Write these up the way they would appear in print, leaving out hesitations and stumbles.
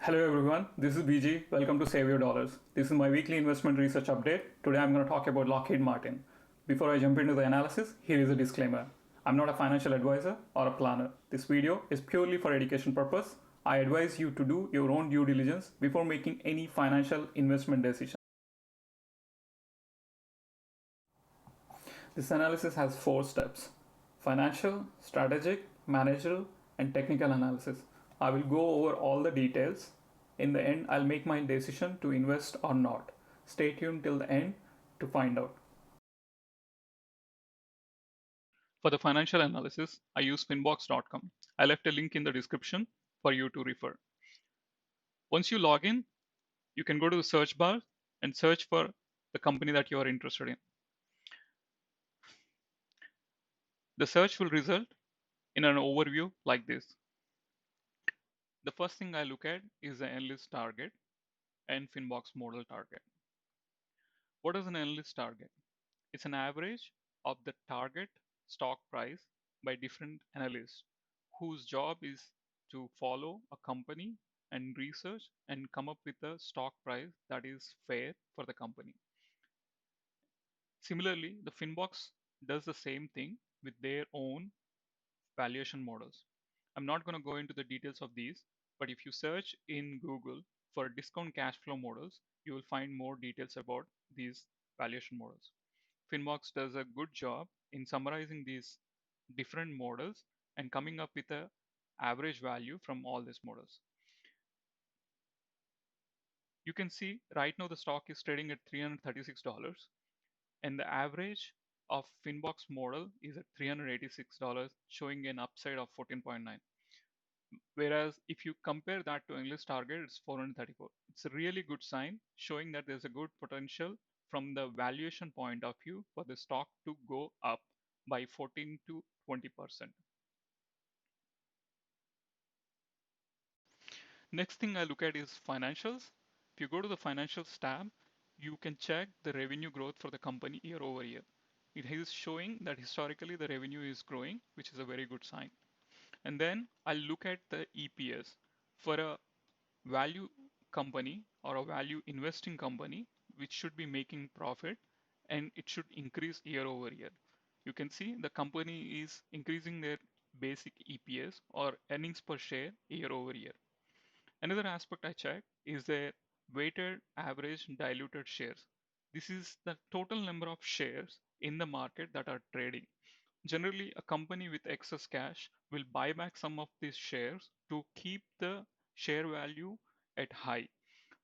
Hello everyone, this is BG. Welcome to Save Your Dollars. This is my weekly investment research update. Today I'm going to talk about Lockheed Martin. Before I jump into the analysis, here is a disclaimer. I'm not a financial advisor or a planner. This video is purely for education purpose. I advise you to do your own due diligence before making any financial investment decision. This analysis has 4 steps: financial, strategic, managerial, and technical analysis. I will go over all the details. In the end, I'll make my decision to invest or not. Stay tuned till the end to find out. For the financial analysis, I use finbox.com. I left a link in the description for you to refer. Once you log in, you can go to the search bar and search for the company that you are interested in. The search will result in an overview like this. The first thing I look at is the analyst target and Finbox model target. What is an analyst target? It's an average of the target stock price by different analysts whose job is to follow a company and research and come up with a stock price that is fair for the company. Similarly, the Finbox does the same thing with their own valuation models. I'm not going to go into the details of these, but if you search in Google for discount cash flow models, you will find more details about these valuation models. Finbox does a good job in summarizing these different models and coming up with a average value from all these models. You can see right now the stock is trading at $336 and the average of Finbox model is at $386, showing an upside of 14.9. Whereas if you compare that to analyst target, it's 434. It's a really good sign showing that there's a good potential from the valuation point of view for the stock to go up by 14 to 20%. Next thing I look at is financials. If you go to the financials tab, you can check the revenue growth for the company year over year. It is showing that historically the revenue is growing, which is a very good sign. And then I'll look at the EPS. For a value company or a value investing company, which should be making profit and it should increase year over year. You can see the company is increasing their basic EPS or earnings per share year over year. Another aspect I check is their weighted average diluted shares. This is the total number of shares in the market that are trading. Generally, a company with excess cash will buy back some of these shares to keep the share value at high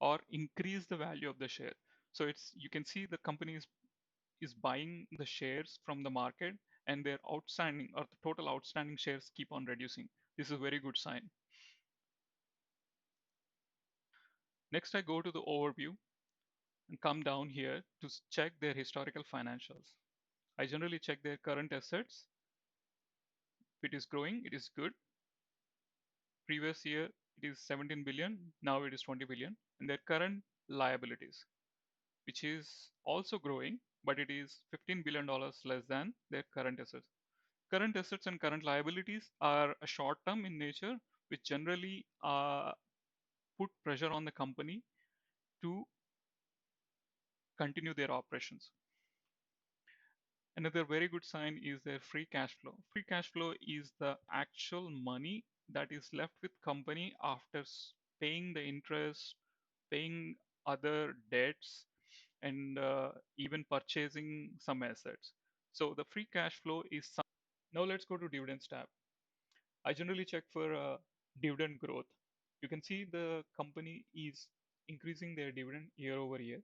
or increase the value of the share. So it's you can see the company is buying the shares from the market and their outstanding or the total outstanding shares keep on reducing. This is a very good sign. Next, I go to the overview and come down here to check their historical financials. I generally check their current assets. If it is growing, it is good. Previous year, it is 17 billion. Now it is 20 billion. And their current liabilities, which is also growing, but it is $15 billion less than their current assets. Current assets and current liabilities are a short term in nature, which generally put pressure on the company to continue their operations. Another very good sign is their free cash flow. Free cash flow is the actual money that is left with company after paying the interest, paying other debts, and even purchasing some assets. So the free cash flow is some. Now let's go to dividends tab. I generally check for dividend growth. You can see the company is increasing their dividend year over year,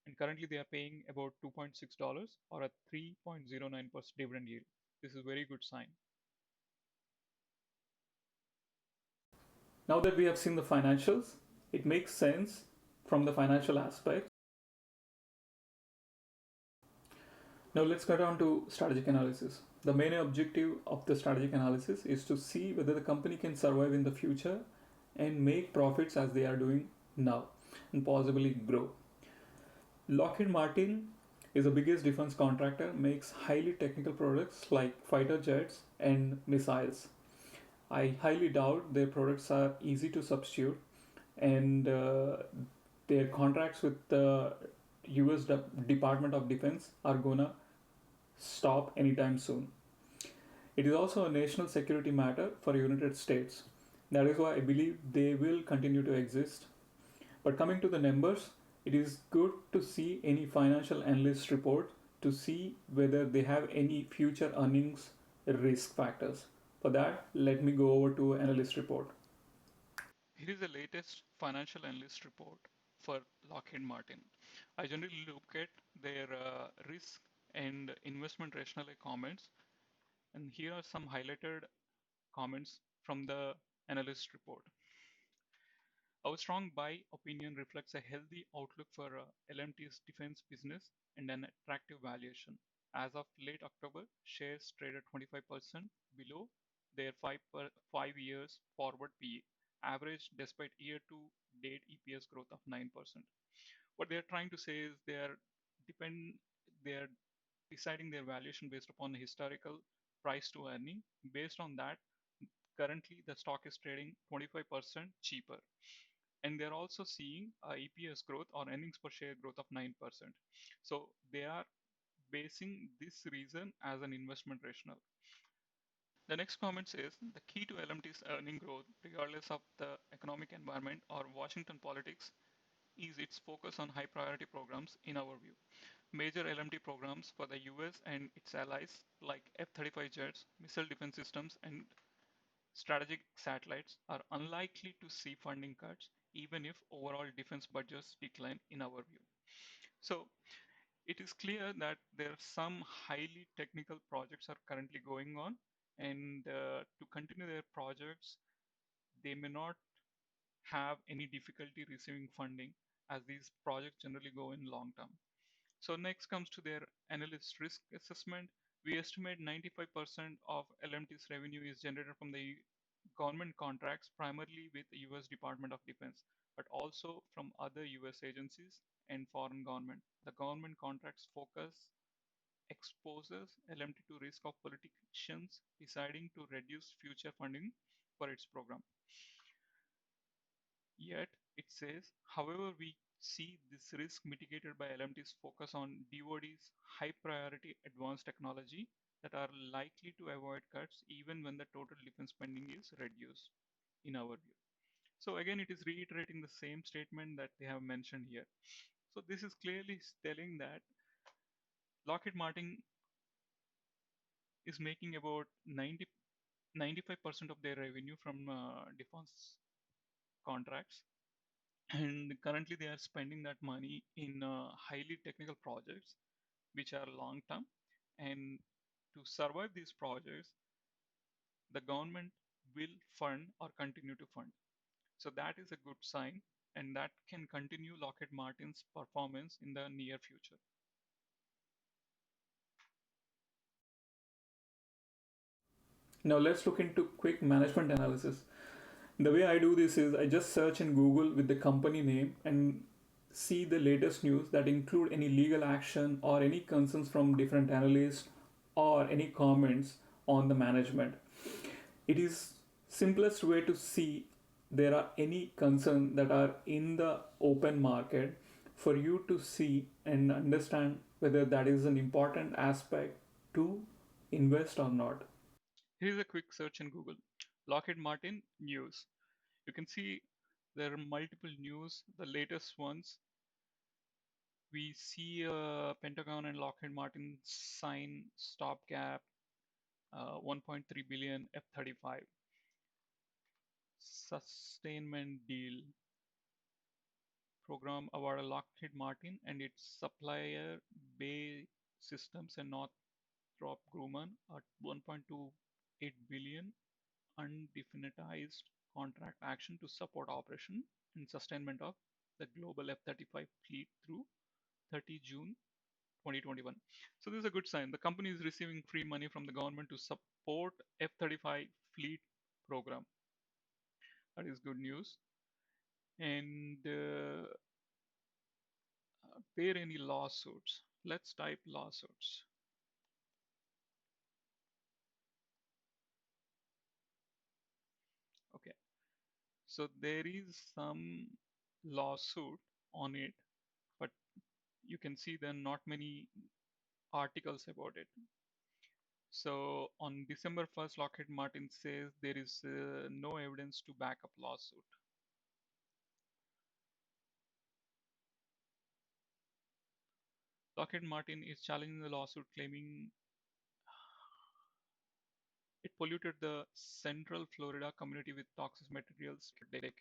and currently they are paying about $2.6 or a 3.09% dividend yield. This is a very good sign. Now that we have seen the financials, it makes sense from the financial aspect. Now let's get on to strategic analysis. The main objective of the strategic analysis is to see whether the company can survive in the future and make profits as they are doing now and possibly grow. Lockheed Martin is the biggest defense contractor, makes highly technical products like fighter jets and missiles. I highly doubt their products are easy to substitute and their contracts with the US Department of Defense are gonna stop anytime soon. It is also a national security matter for United States. That is why I believe they will continue to exist. But coming to the numbers, it is good to see any financial analyst report to see whether they have any future earnings risk factors. For that, let me go over to analyst report. Here is the latest financial analyst report for Lockheed Martin. I generally look at their risk and investment rationale comments, and here are some highlighted comments from the analyst report. Our strong buy opinion reflects a healthy outlook for LMT's defense business and an attractive valuation. As of late October, shares traded 25% below their 5 years forward PE, average despite year to date EPS growth of 9%. What they're trying to say is depend they're deciding their valuation based upon the historical price to earning. Based on that, currently the stock is trading 25% cheaper, and they're also seeing a EPS growth or earnings per share growth of 9%. So they are basing this reason as an investment rationale. The next comment says the key to LMT's earning growth, regardless of the economic environment or Washington politics, is its focus on high priority programs in our view. Major LMT programs for the US and its allies like F-35 jets, missile defense systems, and strategic satellites are unlikely to see funding cuts even if overall defense budgets decline in our view. So it is clear that there are some highly technical projects are currently going on, and to continue their projects, they may not have any difficulty receiving funding as these projects generally go in long term. So next comes to their analyst risk assessment. We estimate 95% of LMT's revenue is generated from the government contracts, primarily with the US Department of Defense, but also from other US agencies and foreign government. The government contracts focus exposes LMT to risk of politicians deciding to reduce future funding for its program. Yet, it says, however, we see this risk mitigated by LMT's focus on DoD's high priority advanced technology that are likely to avoid cuts even when the total defense spending is reduced, in our view. So again, it is reiterating the same statement that they have mentioned here. So this is clearly telling that Lockheed Martin is making about 95% of their revenue from defense contracts, and currently they are spending that money in highly technical projects which are long term, and to survive these projects the government will fund or continue to fund. So that is a good sign, and that can continue Lockheed Martin's performance in the near future. Now let's look into quick management analysis. The way I do this is I just search in Google with the company name and see the latest news that include any legal action or any concerns from different analysts or any comments on the management. It is simplest way to see there are any concern that are in the open market for you to see and understand whether that is an important aspect to invest or not. Here's a quick search in Google. Lockheed Martin news. You can see there are multiple news. The latest ones, we see Pentagon and Lockheed Martin sign stopgap 1.3 billion F-35 sustainment deal program award Lockheed Martin and its supplier BAE Systems and Northrop Grumman at 1.28 billion undefinitized contract action to support operation and sustainment of the global F-35 fleet through 30 June 2021. So this is a good sign. The company is receiving free money from the government to support F-35 fleet program. That is good news. And there any lawsuits? Let's type lawsuits. Okay. So there is some lawsuit on it, but you can see there are not many articles about it. So on December 1st, Lockheed Martin says there is no evidence to back up lawsuit. Lockheed Martin is challenging the lawsuit, claiming it polluted the Central Florida community with toxic materials for decades.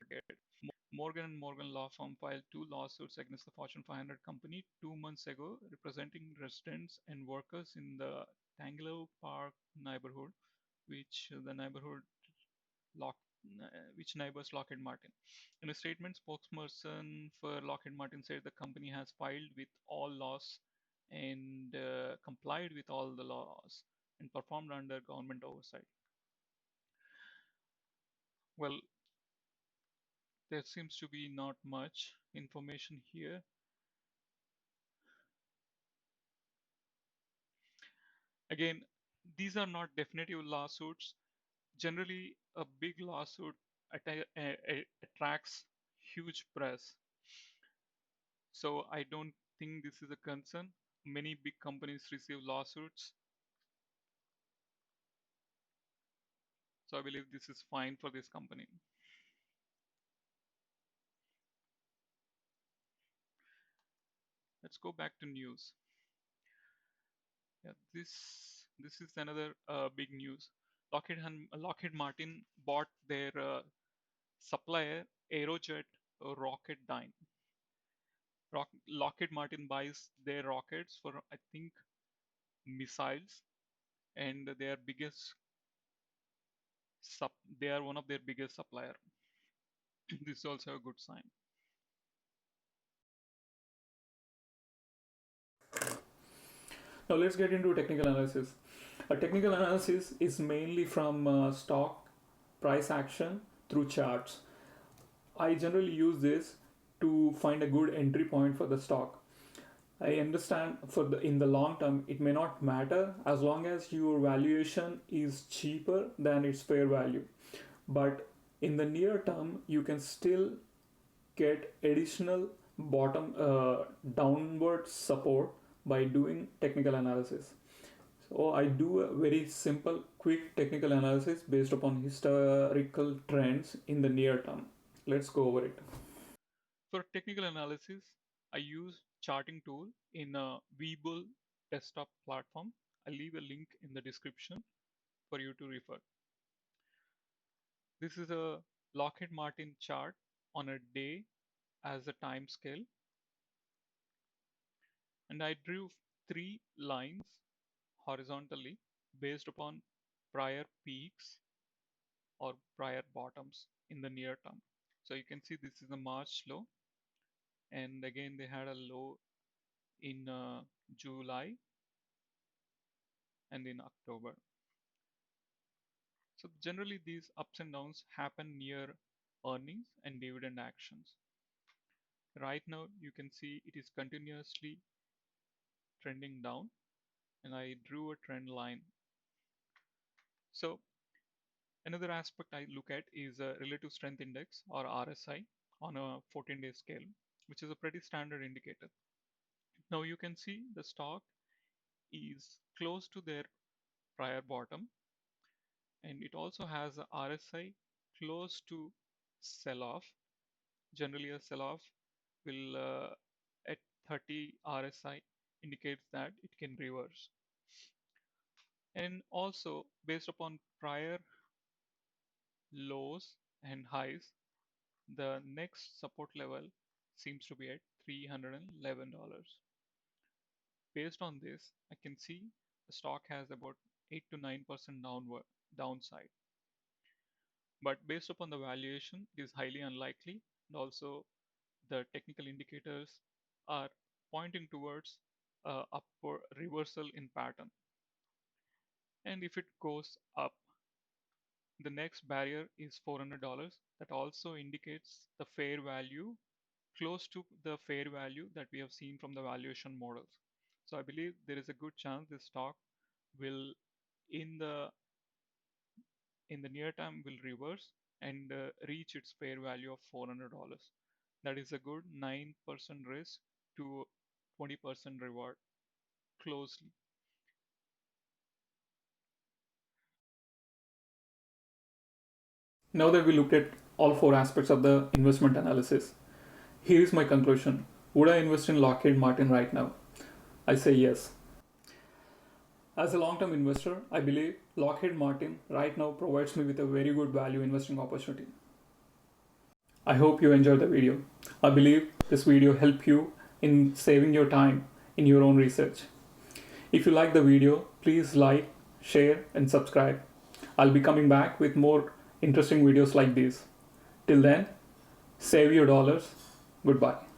Morgan and Morgan law firm filed two lawsuits against the Fortune 500 company 2 months ago, representing residents and workers in the Tangelo Park neighborhood, which the neighborhood Lock, which neighbors Lockheed Martin. In a statement, spokesperson for Lockheed Martin said the company has filed with all laws and complied with all the laws and performed under government oversight. Well, there seems to be not much information here. Again, these are not definitive lawsuits. Generally, a big lawsuit attracts huge press. So I don't think this is a concern. Many big companies receive lawsuits. So I believe this is fine for this company. Let's go back to news. Yeah, this is another big news. Lockheed Martin bought their supplier Aerojet Rocketdyne. Lockheed Martin buys their rockets for I think missiles, and their biggest they are one of their biggest supplier. This is also a good sign. Now let's get into technical analysis. A technical analysis is mainly from stock price action through charts. I generally use this to find a good entry point for the stock. I understand for the in the long term it may not matter as long as your valuation is cheaper than its fair value. But in the near term you can still get additional bottom downward support by doing technical analysis. So I do a very simple quick technical analysis based upon historical trends in the near term. Let's go over it. For technical analysis, I use charting tool in a Webull desktop platform. I'll leave a link in the description for you to refer. This is a Lockheed Martin chart on a day as a time scale, and I drew three lines horizontally based upon prior peaks or prior bottoms in the near term. So you can see this is the March low, and again they had a low in July and in October. So generally these ups and downs happen near earnings and dividend actions. Right now you can see it is continuously trending down, and I drew a trend line. So another aspect I look at is a relative strength index or RSI on a 14-day scale, which is a pretty standard indicator. Now you can see the stock is close to their prior bottom, and it also has a RSI close to sell off. Generally a sell off will at 30 RSI indicates that it can reverse. And also based upon prior lows and highs, the next support level seems to be at $311. Based on this, I can see the stock has about 8 to 9% downside. But based upon the valuation, it is highly unlikely. And also the technical indicators are pointing towards upward reversal in pattern. And if it goes up, the next barrier is $400. That also indicates the fair value close to the fair value that we have seen from the valuation models. So I believe there is a good chance this stock will in the near term will reverse and reach its fair value of $400. That is a good 9% risk to 20% reward closely. Now that we looked at all four aspects of the investment analysis, here is my conclusion. Would I invest in Lockheed Martin right now? I say yes. As a long term investor, I believe Lockheed Martin right now provides me with a very good value investing opportunity. I hope you enjoyed the video. I believe this video helped you in saving your time in your own research. If you like the video, please like, share, and subscribe. I'll be coming back with more interesting videos like this. Till then, save your dollars. Goodbye.